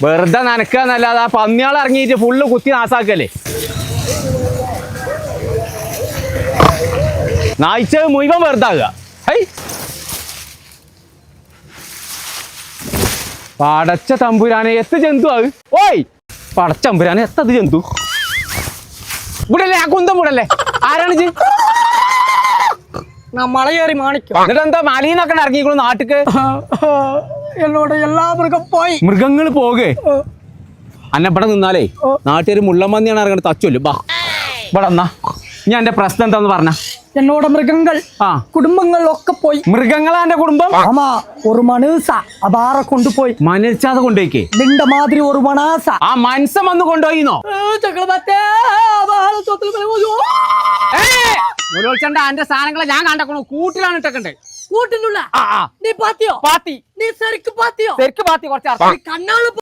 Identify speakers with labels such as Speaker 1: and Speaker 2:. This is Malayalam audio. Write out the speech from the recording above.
Speaker 1: വെറുതെ നനക്കാന്നല്ലാതെ ആ പന്നിയാൾ ഇറങ്ങിയിട്ട് ഫുള്ള് കുത്തി നാസാക്കല്ലേ. നായിച്ച മുഴുവൻ വെറുതാകുക. പടച്ച തമ്പുരാനെ എത്ര ജന്തു അത്. ഓയ് പടച്ചമ്പുരാനെ എത്തത് ജന്തു. ഇവിടല്ലേ ആ കുന്തം ഇവിടല്ലേ? ആരാണ് ജി?
Speaker 2: മലയേറി മാണിക്കും.
Speaker 1: എന്നിട്ട് എന്താ മലീന്നൊക്കെ ഇറങ്ങിക്കോളൂ നാട്ടിക്ക്?
Speaker 2: എന്നോട് എല്ലാ മൃഗം പോയി.
Speaker 1: മൃഗങ്ങൾ പോകേ അന്നപ്പടെ നിന്നാലേ നാട്ടുകാർ മുള്ളമ്പന്നിയാണ് ഇറങ്ങണത്. തച്ചൊല്ലു ബാ ഇവിടെ എന്നാ ഞാൻ എന്റെ പ്രശ്നം എന്താന്ന് പറഞ്ഞ.
Speaker 2: എന്നോട് മൃഗങ്ങൾ കുടുംബങ്ങളിലൊക്കെ പോയി.
Speaker 1: മൃഗങ്ങളാ എന്റെ കുടുംബം?
Speaker 2: ആമാ ഒരു മനൂസ അപാറ കൊണ്ടുപോയി.
Speaker 1: മനസ്സാതെ കൊണ്ടുപോയിക്കേ
Speaker 2: നിന്റെ മാതിരി ഒരു മണാസ
Speaker 1: ആ മനസ്സം വന്ന് കൊണ്ടുപോയിന്നോ? മുലോച്ചണ്ട എന്റെ സാധനങ്ങളെ ഞാൻ കണ്ടക്കണു. കൂട്ടിലാണ് ഇട്ടക്കണ്ടേ.
Speaker 2: കൂട്ടിനുള്ള നീ പാത്തിയോ?
Speaker 1: പാത്തി
Speaker 2: നീ ശരിക്കും പാത്തിയോ?
Speaker 1: ശരിക്ക് പാത്തി കുറച്ച്
Speaker 2: കണ്ണാള്